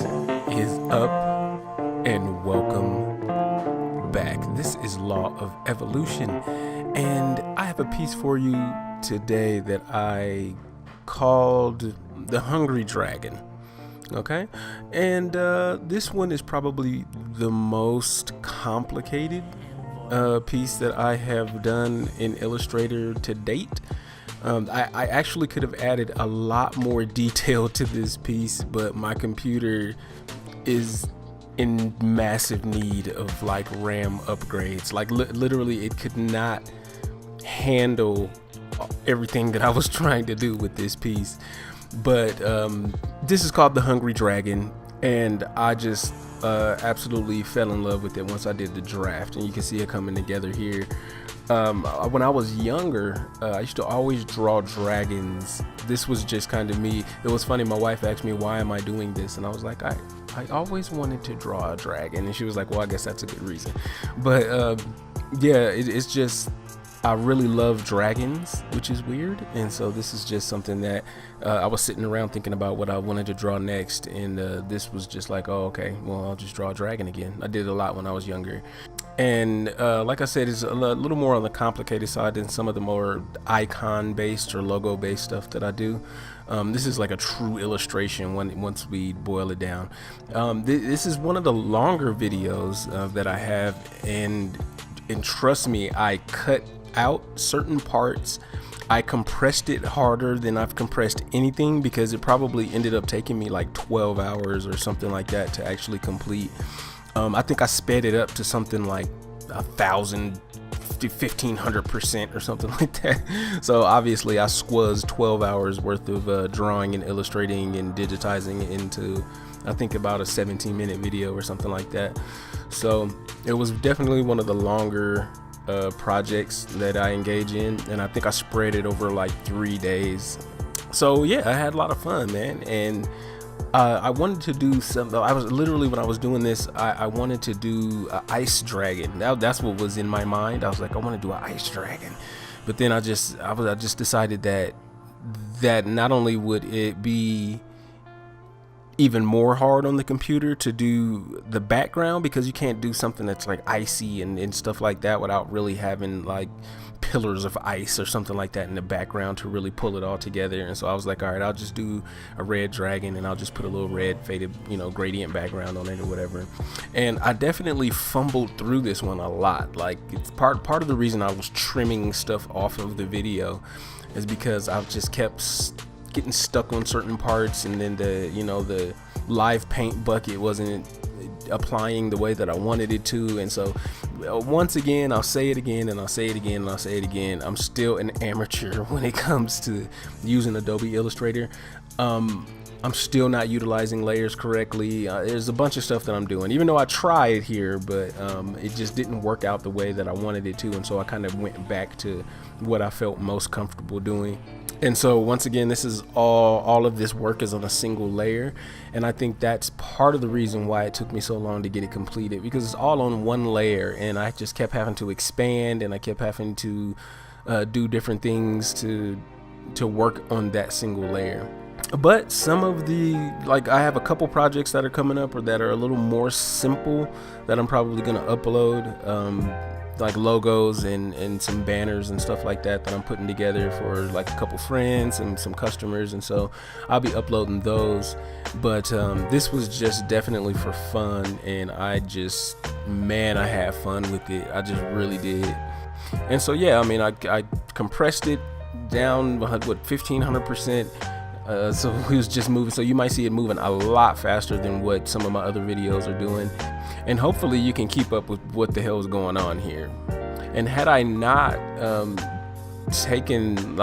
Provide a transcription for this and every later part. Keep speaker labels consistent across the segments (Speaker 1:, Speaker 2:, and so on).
Speaker 1: is up, and welcome back. This is Law of Evolution, and I have a piece for you today that I called The Hungry Dragon. Okay, and this one is probably the most complicated piece that I have done in Illustrator to date. I actually could have added a lot more detail to this piece, but my computer is in massive need of like RAM upgrades. Like literally it could not handle everything that I was trying to do with this piece. But this is called The Hungry Dragon, and I just absolutely fell in love with it once I did the draft, and you can see it coming together here. When I was younger, I used to always draw dragons. This was just kind of me. It was funny, my wife asked me, why am I doing this? And I was like, I always wanted to draw a dragon. And she was like, well, I guess that's a good reason. But yeah, it's just, I really love dragons, which is weird. And so this is just something that I was sitting around thinking about what I wanted to draw next. And this was just like, oh, okay, well, I'll just draw a dragon again. I did a lot when I was younger. And like I said, it's a little more on the complicated side than some of the more icon-based or logo-based stuff that I do. This is like a true illustration once we boil it down. This is one of the longer videos that I have, and trust me, I cut out certain parts. I compressed it harder than I've compressed anything, because it probably ended up taking me like 12 hours or something like that to actually complete. I think I sped it up to something like 1,500% or something like that. So obviously I squazzed 12 hours worth of drawing and illustrating and digitizing it into, I think, about a 17-minute video or something like that. So it was definitely one of the longer projects that I engage in, and I think I spread it over like 3 days. So yeah, I had a lot of fun, man. And I wanted to do something. I was literally, when I was doing this, I wanted to do an ice dragon. That's what was in my mind. I was like, I want to do an ice dragon. But then I just decided that not only would it be even more hard on the computer to do the background, because you can't do something that's like icy and stuff like that without really having like pillars of ice or something like that in the background to really pull it all together. And so I was like, all right, I'll just do a red dragon, and I'll just put a little red faded, gradient background on it or whatever. And I definitely fumbled through this one a lot. Like, it's part of the reason I was trimming stuff off of the video is because I just kept getting stuck on certain parts, and then the live paint bucket wasn't applying the way that I wanted it to. And so once again, I'll say it again, and I'll say it again, and I'll say it again, I'm still an amateur when it comes to using Adobe Illustrator. I'm still not utilizing layers correctly. There's a bunch of stuff that I'm doing, even though I tried here, but it just didn't work out the way that I wanted it to. And so I kind of went back to what I felt most comfortable doing. And so once again, this is all of this work is on a single layer, and I think that's part of the reason why it took me so long to get it completed, because it's all on one layer, and I just kept having to expand, and I kept having to do different things to work on that single layer. But some of I have a couple projects that are coming up, or that are a little more simple, that I'm probably gonna upload. Like logos and some banners and stuff like that I'm putting together for like a couple friends and some customers, and so I'll be uploading those. But this was just definitely for fun, and I had fun with it. I just really did. And so yeah, I mean, I compressed it down 1500%. So it was just moving, so you might see it moving a lot faster than what some of my other videos are doing, and hopefully you can keep up with what the hell is going on here. And had I not taken taken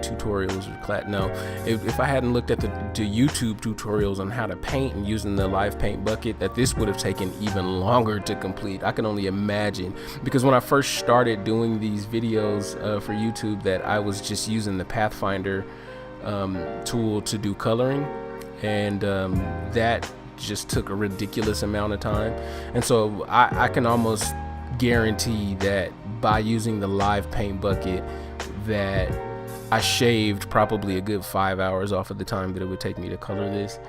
Speaker 1: tutorials or class, no, if I hadn't looked at the YouTube tutorials on how to paint and using the live paint bucket, that this would have taken even longer to complete. I can only imagine, because when I first started doing these videos for YouTube, that I was just using the Pathfinder tool to do coloring, and that just took a ridiculous amount of time. And so I can almost guarantee that by using the live paint bucket, that I shaved probably a good 5 hours off of the time that it would take me to color this.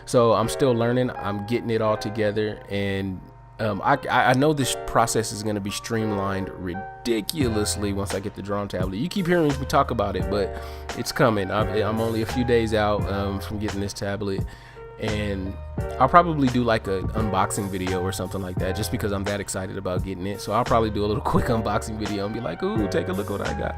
Speaker 1: So I'm still learning. I'm getting it all together, and I know this process is going to be streamlined ridiculously once I get the drawing tablet. You keep hearing me talk about it, but it's coming. I'm only a few days out from getting this tablet, and I'll probably do like an unboxing video or something like that, just because I'm that excited about getting it. So I'll probably do a little quick unboxing video and be like, ooh, take a look what I got.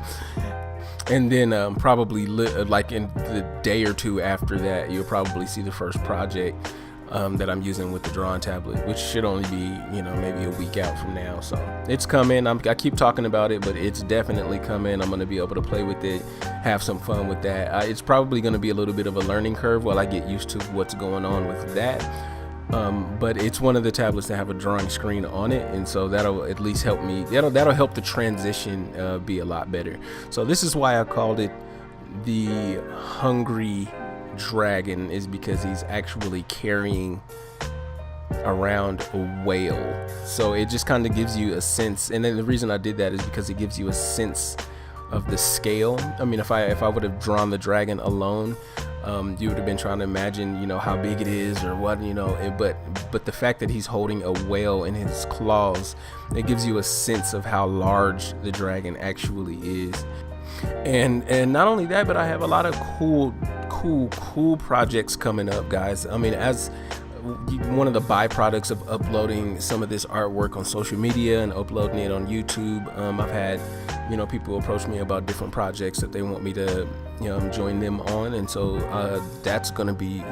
Speaker 1: And then probably like in the day or two after that, you'll probably see the first project that I'm using with the drawing tablet, which should only be, maybe a week out from now. So it's coming. I keep talking about it, but it's definitely coming. I'm going to be able to play with it, have some fun with that. It's probably going to be a little bit of a learning curve while I get used to what's going on with that. But it's one of the tablets that have a drawing screen on it, and so that'll at least help me. That'll help the transition be a lot better. So this is why I called it the Hungry Dragon, is because he's actually carrying around a whale. So it just kind of gives you a sense, and then the reason I did that is because it gives you a sense of the scale. I mean, if I would have drawn the dragon alone, you would have been trying to imagine, how big it is or what, but the fact that he's holding a whale in his claws, it gives you a sense of how large the dragon actually is. And not only that, but I have a lot of cool projects coming up, guys. I mean, as one of the byproducts of uploading some of this artwork on social media and uploading it on YouTube, I've had people approach me about different projects that they want me to join them on, and so that's gonna be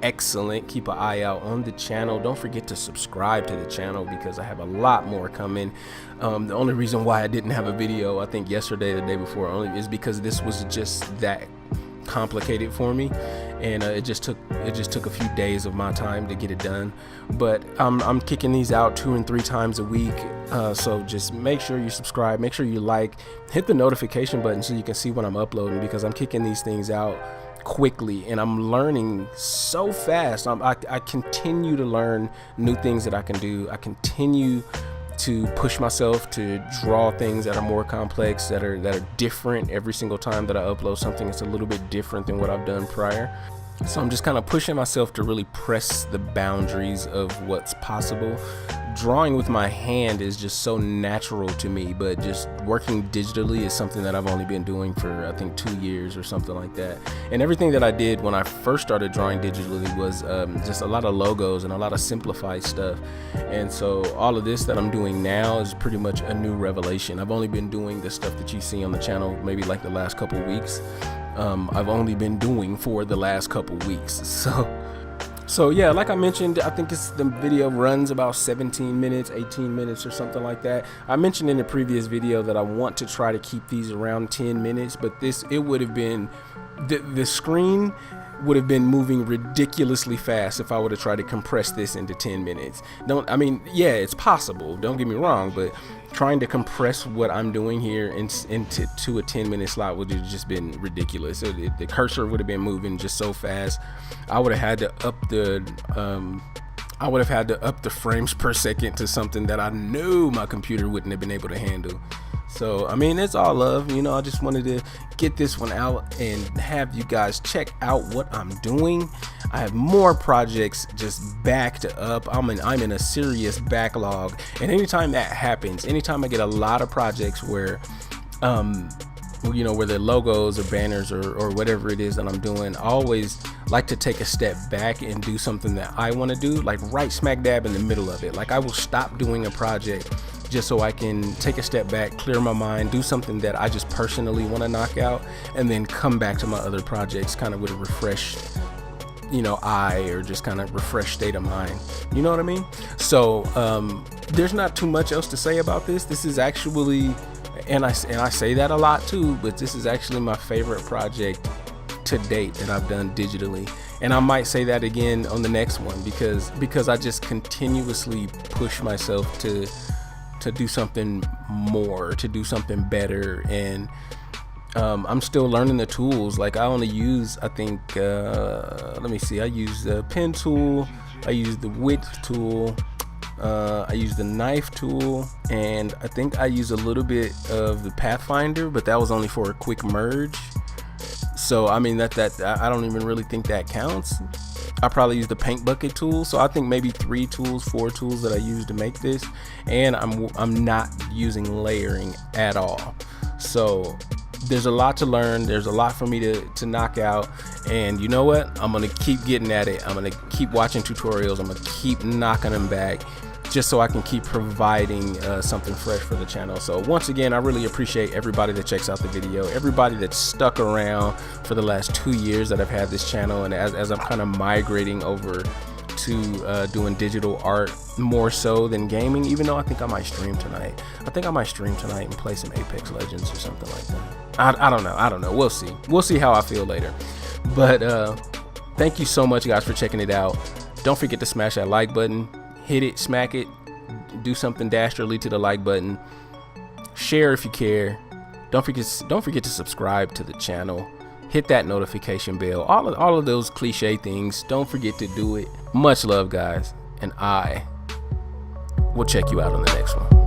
Speaker 1: excellent. Keep an eye out on the channel. Don't forget to subscribe to the channel, because I have a lot more coming. The only reason why I didn't have a video, I think yesterday, the day before, only is because this was just that complicated for me, and it just took a few days of my time to get it done. But I'm kicking these out 2 and 3 times a week, so just make sure you subscribe, make sure you like, hit the notification button so you can see when I'm uploading, because I'm kicking these things out quickly and I'm learning so fast. I continue to learn new things that I can do. I continue to push myself to draw things that are more complex, that are different. Every single time that I upload something, it's a little bit different than what I've done prior. So I'm just kind of pushing myself to really press the boundaries of what's possible. Drawing with my hand is just so natural to me, but just working digitally is something that I've only been doing for, I think, 2 years or something like that. And everything that I did when I first started drawing digitally was just a lot of logos and a lot of simplified stuff. And so all of this that I'm doing now is pretty much a new revelation. I've only been doing the stuff that you see on the channel maybe like the last couple weeks. I've only been doing for the last couple weeks. So yeah, like I mentioned, I think the video runs about 17 minutes, 18 minutes or something like that. I mentioned in the previous video that I want to try to keep these around 10 minutes, but it would have been, the screen would have been moving ridiculously fast if I would have tried to compress this into 10 minutes. Yeah, it's possible, don't get me wrong, but trying to compress what I'm doing here into a 10-minute slot would have just been ridiculous. So the cursor would have been moving just so fast. I would have had to up the frames per second to something that I knew my computer wouldn't have been able to handle. So I mean, it's all love, I just wanted to get this one out and have you guys check out what I'm doing. I have more projects just backed up. I'm in a serious backlog, and anytime that happens, anytime I get a lot of projects where where the logos or banners or whatever it is that I'm doing, I always like to take a step back and do something that I want to do, like right smack dab in the middle of it. Like I will stop doing a project just so I can take a step back, clear my mind, do something that I just personally want to knock out, and then come back to my other projects kind of with a refreshed eye, or just kind of refreshed state of mind. You know what I mean? So there's not too much else to say about this. This is actually, and I say that a lot too, but this is actually my favorite project to date that I've done digitally. And I might say that again on the next one, because I just continuously push myself to do something more, to do something better. And I'm still learning the tools. Like I only use, I think, let me see, I use the pen tool, I use the width tool, I use the knife tool, and I think I use a little bit of the Pathfinder, but that was only for a quick merge. So I mean that I don't even really think that counts. I probably use the paint bucket tool. So I think maybe 3 tools, 4 tools that I use to make this, and I'm not using layering at all. So there's a lot to learn. There's a lot for me to knock out, and you know what? I'm gonna keep getting at it. I'm gonna keep watching tutorials. I'm gonna keep knocking them back, just so I can keep providing something fresh for the channel. So once again, I really appreciate everybody that checks out the video, everybody that's stuck around for the last 2 years that I've had this channel, and as I'm kind of migrating over to doing digital art more so than gaming, even though I think I might stream tonight. I think I might stream tonight and play some Apex Legends or something like that. I don't know. We'll see how I feel later. But thank you so much, guys, for checking it out. Don't forget to smash that like button. Hit it, smack it, do something dastardly to the like button. Share if you care. Don't forget to subscribe to the channel. Hit that notification bell. All of those cliche things. Don't forget to do it. Much love, guys, and I will check you out on the next one.